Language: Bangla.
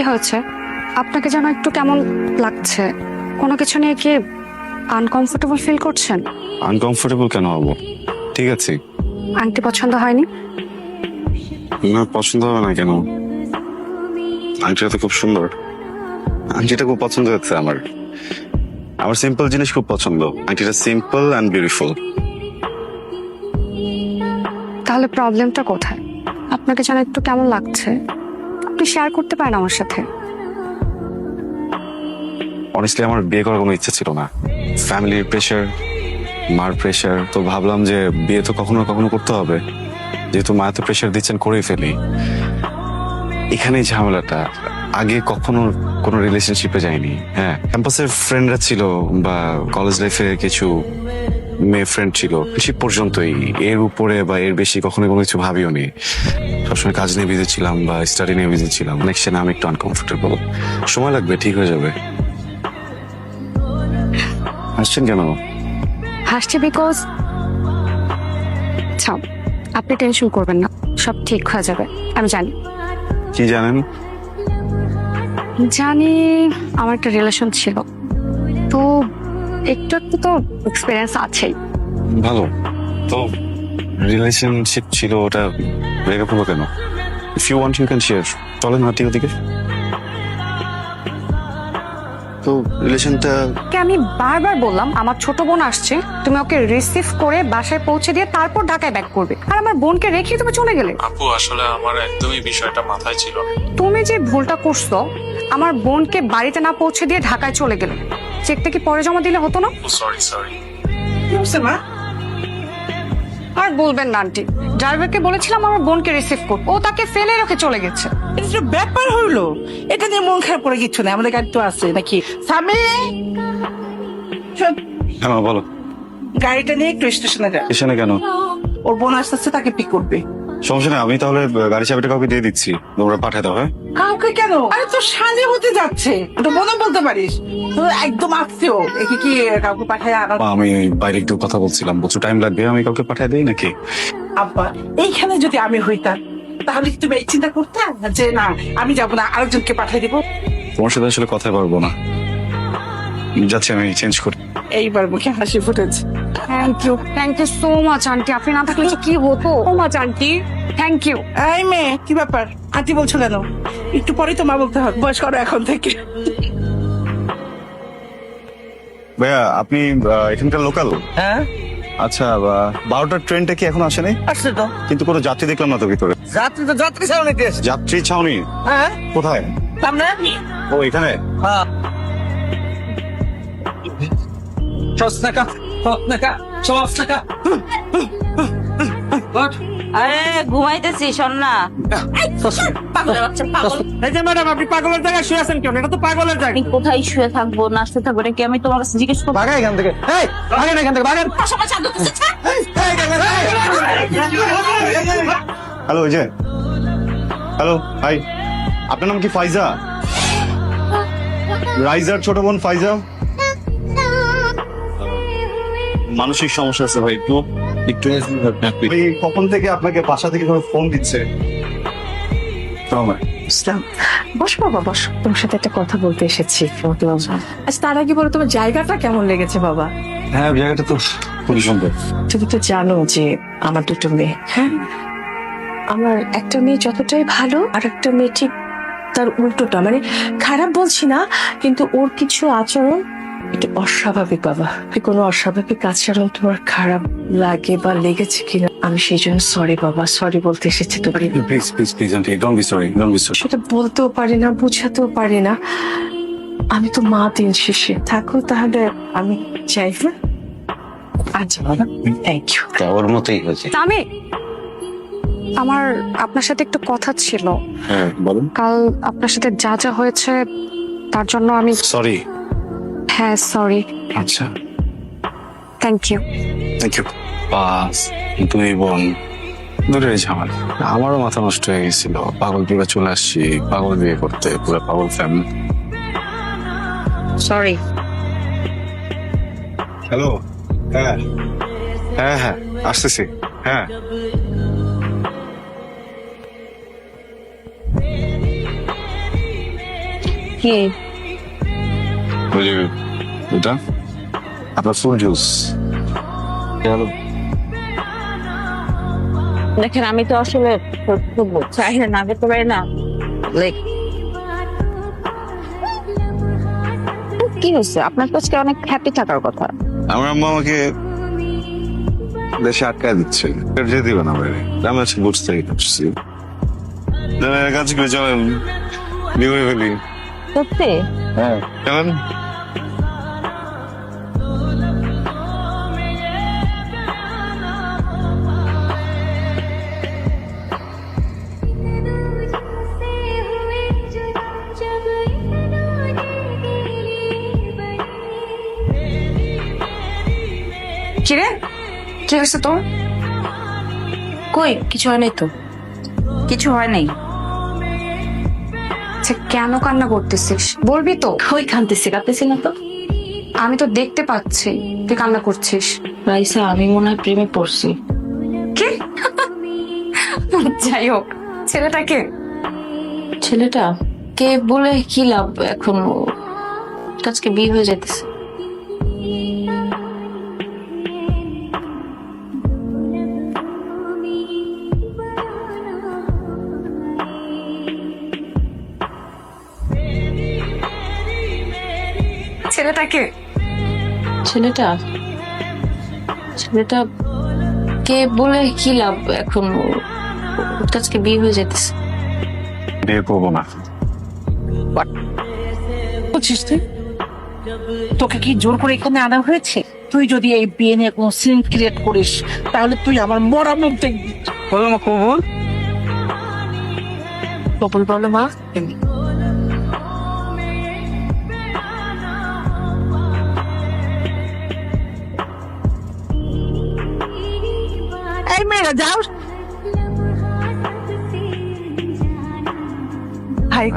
হয়েছে? আপনাকে যেন একটু কেমন লাগছে। কোনো কিছু নিয়ে কি আনকমফোর্টেবল ফিল করছেন? আনকমফোর্টেবল কেন হবো? ঠিক আছে। আংটি পছন্দ হয়নি? না, পছন্দ হবে না কেন? আংটিটা তো খুব সুন্দর। আংটিটা খুব পছন্দ হচ্ছে আমার। আমার সিম্পল জিনিস খুব পছন্দ। আংটিটা সিম্পল অ্যান্ড বিউটিফুল। তাহলে প্রবলেমটা কোথায়? আপনাকে যেন একটু কেমন লাগছে, আপনি শেয়ার করতে পারেন আমার সাথে। অনেস্টলি আমার বিয়ে করার কোনো ইচ্ছা ছিল না। ফ্যামিলির প্রেশার, মার প্রেশার, তো ভাবলাম যে বিয়ে তো কখনো কখনো করতে হবে, যেহেতু মা তো প্রেশার দিচ্ছেন করেই ফেলি। এখানেই ঝামেলাটা। আগে কখনো কোনো রিলেশনশিপে যাইনি। হ্যাঁ, ক্যাম্পাসের ফ্রেন্ডরা ছিল বা কলেজ লাইফে কিছু মেয়ে ফ্রেন্ড ছিল, সে পর্যন্তই। এর উপরে বা এর বেশি কখনো কোনো কিছু ভাবিও নি। সবসময় কাজ নিয়ে বিজি ছিলাম বা স্টাডি নিয়ে বিজি ছিলাম। নেক্সট আমি একটু আনকমফোর্টেবল। সময় লাগবে, ঠিক হয়ে যাবে। হাসছেন কেন? হাসছি বিকজ আচ্ছা, আপনি টেনশন করবেন না, সব ঠিক হয়ে যাবে। আমি জানি কি জানেন? জানি আমার একটা রিলেশন ছিল, তো একটু একটু তো এক্সপিরিয়েন্স আছেই। ভালো তো। রিলেশনশিপ ছিল, ওটা ব্রেকআপ হলো কেন? If you want you can share. চলেন হাঁটি ওদিকে। তো রিলেশনটা কে আমি বারবার বললাম আমার ছোট বোন আসছে, তুমি ওকে রিসিভ করে বাসায় পৌঁছে দিয়ে তারপর ঢাকায় ব্যাক করবে, আর আমার বোনকে রেখে তুমি চলে গেলে। আপু আসলে আমার একদমই বিষয়টা মাথায় ছিল না। তুমি যে ভুলটা করছো, আমার বোনকে বাড়িতে না পৌঁছে দিয়ে ঢাকায় চলে গেলে, চেকটা কি পরে জমা দিলে হতো না? সরি। আর বলবেন না আন্টি, ড্রাইভারকে বলেছিলাম আমার বোনকে রিসিভ করতে, ও তাকে ফেলে রেখে চলে গেছে। এটা যে ব্যাপার হইলো, এটা নিয়ে মন খারাপ করে কিচ্ছু নেই, আমাদের গাড়ি তো আছে নাকি। সামি, শোন, হ্যাঁ মা, বলো। গাড়িটা নিয়ে একটু স্টেশনে যা। স্টেশনে কেন? ওর বোন আসতে তাকে পিক করবে। সমস্যা নেই, আমি তাহলে গাড়ি চাবিটা কাউকে দিয়ে দিচ্ছি, তোমরা পাঠাতে দাও। হ্যাঁ, কাউকে কেন? আরে তো সাজে হতে যাচ্ছে, এটা বোনও বলতে পারিস। তো একদম আসছেও, একে কি কাউকে পাঠায় আনা? মা, আমি বাইরে একটু কথা বলছিলাম, বুঝছো টাইম লাগবে, আমি কাউকে পাঠিয়ে দিই নাকি? আব্বা, এইখানে যদি আমি হইতাম তাহলে কি তুমি এই চিন্তা করতে যে না আমি যাবো না, আরেকজনকে পাঠিয়ে দিব? তোমার সাথে আসলে কথা পারবো না, যাচ্ছি আমি চেঞ্জ করি। এইবার মুখে হাসি ফুটেছে। Thank you so much aunty, আপনি না থাকলে যে কি হতো। So much aunty, thank you. এই মেয়ে, কি ব্যাপার? আন্টি বলছো কেন? একটু পরেই তো মা বলতে হবে, বয়স করো এখন থেকে। ভাইয়া, আপনি এখানকার লোকাল? হ্যাঁ, আচ্ছা, 12টার ট্রেনটা কি এখন আসেনি? আসছে তো। কিন্তু কোনো যাত্রী দেখলাম না তো ভিতরে। যাত্রী তো যাত্রী ছাড়া নিতে এসে। যাত্রী ছাউনি হ্যাঁ, কোথায়? সামনে। ও, এখানে। হ্যাঁ, সস্তাকা সস্তাকা সস্তাকা। আরে ঘুমাইতেছি, শোন না। পাগলের বাচ্চা, পাগল। এই যে ম্যাডাম, আপনি পাগলের জায়গায় শুয়ে আছেন কেন? এটা তো পাগলের জায়গা। আমি কোথায় শুয়ে থাকবো, নাচতে থাকবো নাকি আমি তোমার কাছে জিজ্ঞেস করবো? ভাগা এখান থেকে, এই ভাগেন এখান থেকে, ভাগেন। পাশাপাশি আদর করতেছে। হ্যালো, ওই যে, হ্যালো, হাই। আপনার নাম কি ফাইজা? রাইজার ছোট বোন ফাইজা। মানসিক সমস্যা আছে ভাই, একটু একটু এই কখন থেকে আপনাকে বাসা থেকে ফোন দিচ্ছে? বস বাবা, বস, তোমার সাথে একটা কথা বলতে এসেছি। আচ্ছা, তার আগে বলো তোমার জায়গাটা কেমন লেগেছে বাবা? হ্যাঁ, জায়গাটা তো খুবই সুন্দর। তুমি তো জানো যে আমার দুটো মেয়ে, হ্যাঁ, আমার একটা মেয়ে যতটাই ভালো, আর একটা মেয়ে ঠিক তার উল্টোটা। মানে খারাপ বলছি না, কিন্তু ওর কিছু আচরণ একটু অস্বাভাবিক বাবা। কোনো অস্বাভাবিক আচরণ তোমার খারাপ লাগে বা লেগেছে কিনা, আমি সেই জন্য সরি বাবা, সরি বলতে এসেছি তোমার। Please please please aunty, don't be sorry, don't be sorry. সেটা বলতেও পারি না, বুঝাতেও পারি না। আমি তো মা, দিন শেষে থাকো তাহলে আমি চাই। হ্যাঁ, আচ্ছা বাবা, থ্যাংক ইউ। ওর মতোই হয়েছে। আমি আমার আপনার সাথে একটু কথা ছিল। হ্যাঁ, বলুন। কাল আপনার সাথে যা যা হয়েছে তার জন্য আমি সরি। হ্যাঁ সরি। আচ্ছা, থ্যাংক ইউ। Thank you. বাস, দুই বোন দূরের ঝামেলা। আমারও মাথা নষ্ট হয়ে গেছিল, পাগল পুরো চলে আসছি, পাগল বিয়ে করতে, পুরো পাগল ফ্যামিলি। সরি। হ্যালো, হ্যাঁ হ্যাঁ হ্যাঁ, আসতেছি। হ্যাঁ, কি ওই যে এটা আপনার ফুল জুস দেখেন আমি তো আসলে চাহিদা না করতে পারি না, লাইক কি হচ্ছে? আপনার তো আজকে অনেক হ্যাপি থাকার কথা। আমার আম্মা আমাকে দেশে আটকায় দিচ্ছে, যেতে দিবে না বাইরে। আমি আজকে বুঝতে পারছি কাজ করে চলেন বিয়ে করে ফেলি। সত্যি? হ্যাঁ চলেন। কিরে, কি হয়েছে তোর? কই কিছু হয় নাই তো। কিছু হয় নাই। আচ্ছা, কেন কান্না করতেছিস বলবি তো? কই কাঁদতেছি না তো। আমি তো দেখতে পাচ্ছি তুই কান্না করছিস। রাইসা, আমি মনে হয় প্রেমে পড়ছি। কি? যাই হোক, ছেলেটাকে ছেলেটা কে বলে কি লাভ এখন? আজকে বিয়ে হয়ে যেতেছে। ছেলেটাকে ছেলেটা ছেলেটা কে বলে কি লাভ এখন? আজকে বিয়ে হয়ে যেতেছে। বিয়ে করবো না। বলছিস তুই? তোকে কি জোর করে এখানে আনা হয়েছে? তুই যদি এই বিয়ে নিয়ে কোনো সিন ক্রিয়েট করিস তাহলে তুই আমার মরা মুখ দেখবি। বলো মা কবুল। কবুল বলো মা। এই মেয়েরা যাও। ভাই